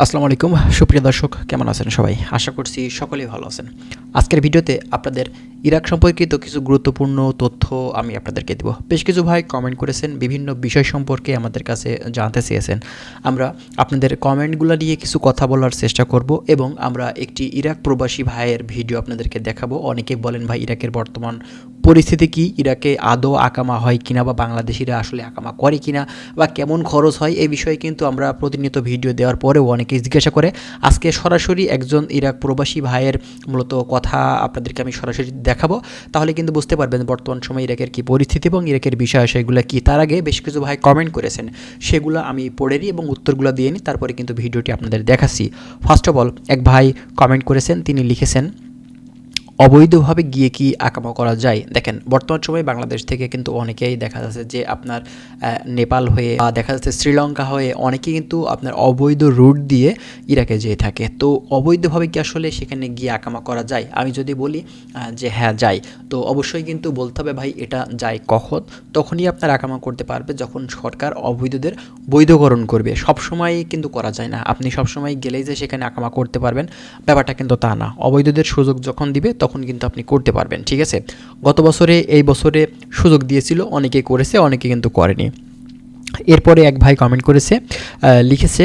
আসসালামু আলাইকুম সুপ্রিয় দর্শক, কেমন আছেন সবাই? আশা করছি সকলেই ভালো আছেন। আজকের ভিডিওতে আপনাদের ইরাক সম্পর্কিত কিছু গুরুত্বপূর্ণ তথ্য আমি আপনাদেরকে দেব। বেশ কিছু ভাই কমেন্ট করেছেন, বিভিন্ন বিষয় সম্পর্কে আমাদের কাছে জানতে চেয়েছেন। আমরা আপনাদের কমেন্টগুলো নিয়ে কিছু কথা বলার চেষ্টা করব এবং আমরা একটি ইরাক প্রবাসী ভাইয়ের ভিডিও আপনাদেরকে দেখাবো। অনেকেই বলেন ভাই ইরাকের বর্তমান পরিস্থিতি কি, ইরাকে আদৌ আকামা হয় কিনা বা বাংলাদেশিরা আসলে আকামা করে কিনা বা কেমন খরচ হয়, এই বিষয়ে কিন্তু আমরা প্রতিনিয়ত ভিডিও দেওয়ার পরেও অনেকেই জিজ্ঞাসা করে। আজকে সরাসরি একজন ইরাক প্রবাসী ভাইয়ের মূলত কথা আপনাদেরকে আমি সরাসরি দেখাবো, তাহলে কিন্তু বুঝতে পারবেন বর্তমান সময়ে ইরাকের কি পরিস্থিতি এবং ইরাকের বিষয় সেগুলো কি। তার আগে বেশ কিছু ভাই কমেন্ট করেছেন, সেগুলো আমি পড়ে নিই এবং উত্তরগুলো দিয়ে নিই, তারপরে কিন্তু ভিডিওটি আপনাদের দেখাচ্ছি। ফার্স্ট অফ অল এক ভাই কমেন্ট করেছেন, তিনি লিখেছেন অবৈধভাবে গিয়ে কি আকামা করা যায়। দেখেন বর্তমান সময়ে বাংলাদেশ থেকে কিন্তু অনেকেই দেখা যাচ্ছে যে আপনার নেপাল হয়ে বা দেখা যাচ্ছে শ্রীলঙ্কা হয়ে অনেকেই কিন্তু আপনার অবৈধ রুট দিয়ে ইরাকে যেয়ে থাকে। তো অবৈধভাবে কি আসলে সেখানে গিয়ে আকামা করা যায়? আমি যদি বলি যে হ্যাঁ যায়, তো অবশ্যই কিন্তু বলতে হবে ভাই এটা যায় কখন। তখনই আপনার আকামা করতে পারবে যখন সরকার অবৈধদের বৈধকরণ করবে। সবসময় কিন্তু করা যায় না, আপনি সবসময় গেলেই যে সেখানে আকামা করতে পারবেন ব্যাপারটা কিন্তু তা না। অবৈধদের সুযোগ যখন দিবে তখন কিন্তু আপনি করতে পারবেন, ঠিক আছে? গত বছরে এই বছরে সুযোগ দিয়েছিল, অনেকেই করেছে, অনেকে কিন্তু করেনি। এরপরে এক ভাই কমেন্ট করেছে, লিখেছে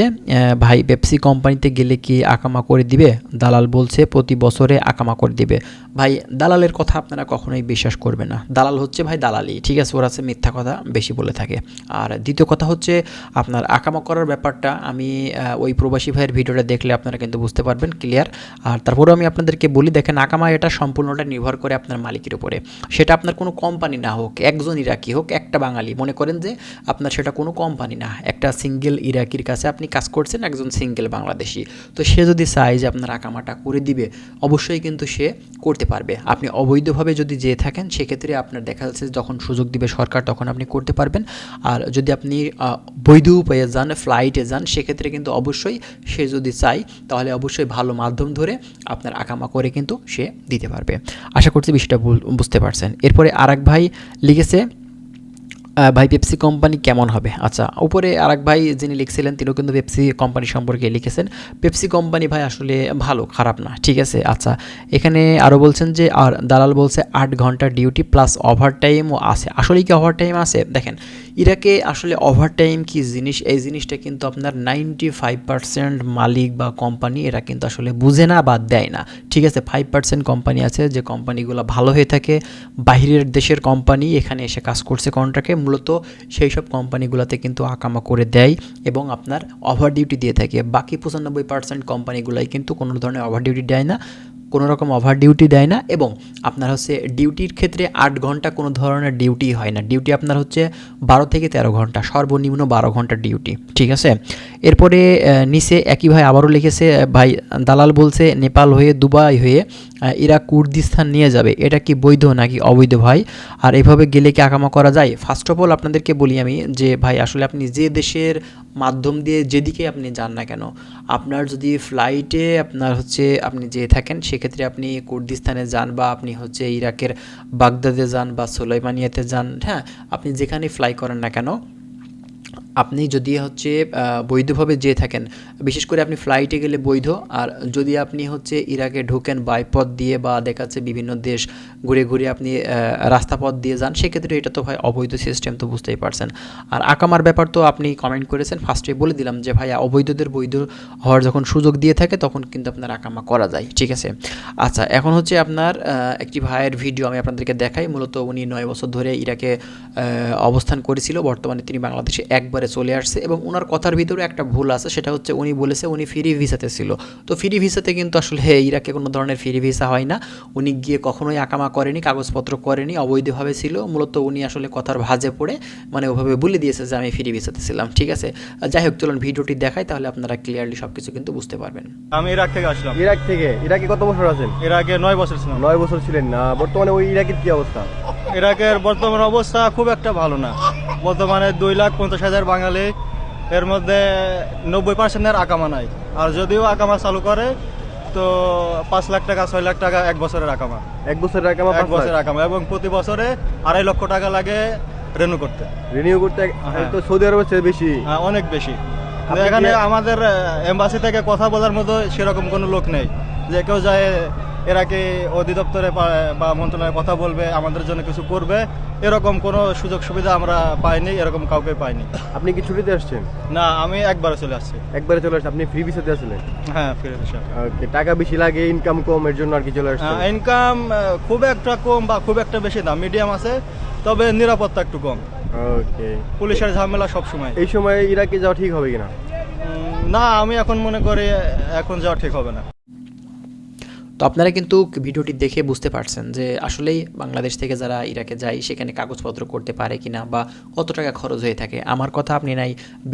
ভাই পেপসি কোম্পানিতে গেলে কি আকামা করে দিবে? দালাল বলছে প্রতি বছরে আকামা করে দিবে। ভাই দালালের কথা আপনারা কখনোই বিশ্বাস করবেন না। দালাল হচ্ছে ভাই দালালি, ঠিক আছে? ওরা আছে মিথ্যা কথা বেশি বলে থাকে। আর দ্বিতীয় কথা হচ্ছে আপনার আকামা করার ব্যাপারটা আমি ওই প্রবাসী ভাইয়ের ভিডিওটা দেখলে আপনারা কিন্তু বুঝতে পারবেন ক্লিয়ার। আর তারপরেও আমি আপনাদেরকে বলি, দেখেন আকামা এটা সম্পূর্ণটা নির্ভর করে আপনার মালিকের উপরে। সেটা আপনার কোনো কোম্পানি না হোক, একজন ইরাকি হোক, একটা বাঙালি, মনে করেন যে আপনার সেটা কোনো কোম্পানি না, একটা সিঙ্গেল ইরাকির কাছে আপনি কাজ করছেন, একজন সিঙ্গেল বাংলাদেশি। তো সে যদি চায় যে আপনার আকামাটা করে দিবে, অবশ্যই কিন্তু সে করতে পারবে। আপনি অবৈধভাবে যদি যেয়ে থাকেন সেক্ষেত্রে আপনার দেখা যাচ্ছে যখন সুযোগ দিবে সরকার তখন আপনি করতে পারবেন। আর যদি আপনি বৈধ উপায়ে যান, ফ্লাইটে যান, সেক্ষেত্রে কিন্তু অবশ্যই সে যদি চায় তাহলে অবশ্যই ভালো মাধ্যম ধরে আপনার আকামা করে কিন্তু সে দিতে পারবে। আশা করছি বিষয়টা বুঝতে পারছেন। এরপরে আরেক ভাই লিখেছে ভাই পেপসি কোম্পানি কেমন হবে? আচ্ছা, উপরে আরেক ভাই যিনি লিখছিলেন তিনিও কিন্তু পেপসি কোম্পানি সম্পর্কে লিখেছেন। পেপসি কোম্পানি ভাই আসলে ভালো, খারাপ না, ঠিক আছে? আচ্ছা, এখানে আরও বলছেন যে আর দালাল বলছে 8 ঘন্টা ডিউটি প্লাস ওভারটাইমও আছে। আসলে কি ওভারটাইম আছে? দেখেন ইরাকে আসলে ওভারটাইম কি জিনিস, এই জিনিসটা কিন্তু আপনার 95% মালিক বা কোম্পানি এরা কিন্তু আসলে বুঝে না বা দেয় না, ঠিক আছে? 5% কোম্পানি আছে যে কোম্পানিগুলো ভালো হয়ে থাকে, বাইরের দেশের কোম্পানি এখানে এসে কাজ করছে কন্ট্রাক্টে, মূলত সেই সব কোম্পানিগুলোতে কিন্তু আকামা করে দেয় এবং আপনার ওভার ডিউটি দিয়ে থাকে। বাকি 95% কোম্পানিগুলাই কিন্তু কোনো ধরনের ওভার ডিউটি দেয় না, কোনো রকম ওভার ডিউটি দেয় না। এবং আপনার হচ্ছে ডিউটির ক্ষেত্রে 8 ঘন্টা কোনো ধরনের ডিউটি হয় না। ডিউটি আপনার হচ্ছে 12 থেকে 13 ঘন্টা, সর্বনিম্ন 12 ঘন্টা ডিউটি, ঠিক আছে? এরপরে নিচে একই ভাই আবারও লিখেছে, ভাই দালাল বলছে নেপাল হয়ে দুবাই হয়ে ইরাক কুর্দিস্তান নিয়ে যাবে, এটা কি বৈধ নাকি অবৈধ ভাই? আর এভাবে গেলে কি আকামা করা যায়? ফার্স্ট অফ অল আপনাদেরকে বলি আমি যে ভাই আসলে আপনি যে দেশের মাধ্যম দিয়ে যেদিকে আপনি যান না কেন, আপনার যদি ফ্লাইটে আপনার হচ্ছে আপনি যেয়ে থাকেন সেক্ষেত্রে আপনি কুর্দিস্তানে যান বা আপনি হচ্ছে ইরাকের বাগদাদে যান বা সুলাইমানিয়াতে যান, হ্যাঁ, আপনি যেখানে ফ্লাই করেন না কেন, আপনি যদি হচ্ছে বৈধভাবে যেয়ে থাকেন, বিশেষ করে আপনি ফ্লাইটে গেলে বৈধ। আর যদি আপনি হচ্ছে ইরাকে ঢোকেন বাইপথ দিয়ে বা দেখাচ্ছে বিভিন্ন দেশ ঘুরে ঘুরে আপনি রাস্তাপথ দিয়ে যান, সেক্ষেত্রে এটা তো ভাই অবৈধ সিস্টেম, তো বুঝতেই পারছেন। আর আকামার ব্যাপার তো আপনি কমেন্ট করেছেন, ফার্স্টে বলে দিলাম যে ভাই অবৈধদের বৈধ হওয়ার যখন সুযোগ দিয়ে থাকে তখন কিন্তু আপনার আকামা করা যায়, ঠিক আছে? আচ্ছা, এখন হচ্ছে আপনার একটি ভাইয়ের ভিডিও আমি আপনাদেরকে দেখাই। মূলত উনি 9 বছর ধরে ইরাকে অবস্থান করেছিল, বর্তমানে তিনি বাংলাদেশে একবারে চলে আসছে। এবং ওনার কথার ভিতরে একটা ভুল আছে, সেটা হচ্ছে উনি বলেছে উনি ফ্রি ভিসাতে ছিল। তো ফ্রি ভিসাতে কিন্তু আসলে ইরাকে কোনো ধরনের ফ্রি ভিসা হয় না। উনি গিয়ে কখনোই আকামা করেনি, কাগজপত্র করেনি, অবৈধভাবে ছিল। মূলত উনি আসলে কথার ভাঁজে পড়ে মানে ওভাবে বলে দিয়েছে যে আমি ফ্রি ভিসাতে ছিলাম, ঠিক আছে? যাই হোক, চলুন ভিডিওটি দেখাই, তাহলে আপনারা ক্লিয়ারলি সব কিছু কিন্তু বুঝতে পারবেন। আমি ইরাক থেকে আসলাম। ইরাক থেকে? ইরাকে কত বছর আছেন? ইরাকে 9 বছর ছিলাম। 9 বছর ছিলেন না? বর্তমানে ওই ইরাকের কি অবস্থা? ইরাকের বর্তমান অবস্থা খুব একটা ভালো না। বর্তমানে 2,50,000 বাঙালি, এর মধ্যে 90% আকামা নাই। আর যদিও আকামা চালু করে তো 5 লাখ টাকা 6 লাখ টাকা 1 বছরের আকামা। 1 বছরের আকামা? 1 বছরের আকামা, এবং প্রতি বছরে 2.5 লক্ষ টাকা লাগে রিনিউ করতে। রিনিউ করতে? তো সৌদি আরবের চেয়ে বেশি। অনেক বেশি। কিন্তু এখানে আমাদের এম্বাসি থেকে কথা বলার মতো সেরকম কোনো লোক নেই যে কেউ যায় এরাকে অধিদপ্তরে বা মন্ত্রণালয়ে কথা বলবে, আমাদের জন্য কিছু করবে, এরকম কোনো সুযোগ সুবিধা আমরা পাইনি, এরকম কাউকে পাইনি। আপনি কি ছুটিতে আসছেন? না, আমি একবারে চলে আসছি। একবারে চলে আসছেন? আপনি ফ্রি ভিসাতে আসলেন? হ্যাঁ, ফিরে এসে ওকে, টাকা বেশি লাগে, ইনকাম কম, এর জন্য আর কি চলে আসছেন? ইনকাম খুব একটা কম বা খুব একটা বেশি না, মিডিয়াম আছে, তবে নিরাপত্তা একটু কম। ওকে, পুলিশের ঝামেলা সব সময়। এই সময় ইরাকে যাওয়া ঠিক হবে কিনা? না, আমি এখন মনে করি এখন যাওয়া ঠিক হবে না। তো আপনারা কিন্তু ভিডিওটি দেখে বুঝতে পারছেন যে আসলেই বাংলাদেশ থেকে যারা ইরাকে যায় সেখানে কাগজপত্র করতে পারে কিনা বা কত টাকা খরচ হয়ে থাকে। আমার কথা আপনি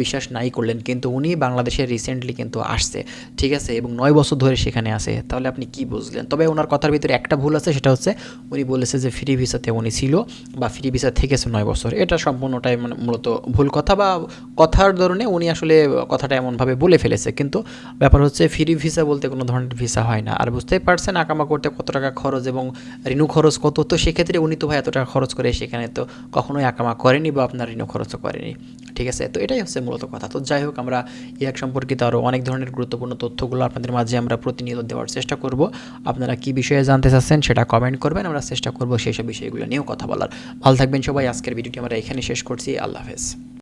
বিশ্বাস নাই করলেন, কিন্তু উনি বাংলাদেশে রিসেন্টলি কিন্তু আসছে, ঠিক আছে, এবং 9 বছর ধরে সেখানে আছে। তাহলে আপনি কি বুঝলেন? তবে ওনার কথার ভিতরে একটা ভুল আছে, সেটা হচ্ছে উনি বলেছে যে ফ্রি ভিসাতে উনি ছিল বা ফ্রি ভিসা থেকেছে 9 বছর। এটা সম্পূর্ণটাই মানে মূলত ভুল কথা বা কথার ধরনে উনি আসলে কথাটা এমনভাবে বলে ফেলেছে। কিন্তু ব্যাপার হচ্ছে ফ্রি ভিসা বলতে কোনো ধরনের ভিসা হয় না। আর বুঝতেই পারছেন আকামা করতে কত টাকা খরচ এবং রিনিউ খরচ কত। তো সেক্ষেত্রে উনি তো ভাই এত টাকা খরচ করে সেখানে তো কখনোই আকামা করেনি বা আপনার রিনিউ খরচও করেনি, ঠিক আছে। তো এটাই হচ্ছে মূলত কথা। তো যাই হোক, আমরা ইরাক সম্পর্কিত আরও অনেক ধরনের গুরুত্বপূর্ণ তথ্যগুলো আপনাদের মাঝে আমরা প্রতিনিয়ত দেওয়ার চেষ্টা করব। আপনারা কী বিষয়ে জানতে চাচ্ছেন সেটা কমেন্ট করবেন, আমরা চেষ্টা করব সেই সব বিষয়গুলো নিয়েও কথা বলার। ভালো থাকবেন সবাই। আজকের ভিডিওটি আমরা এখানে শেষ করছি। আল্লাহ হাফেজ।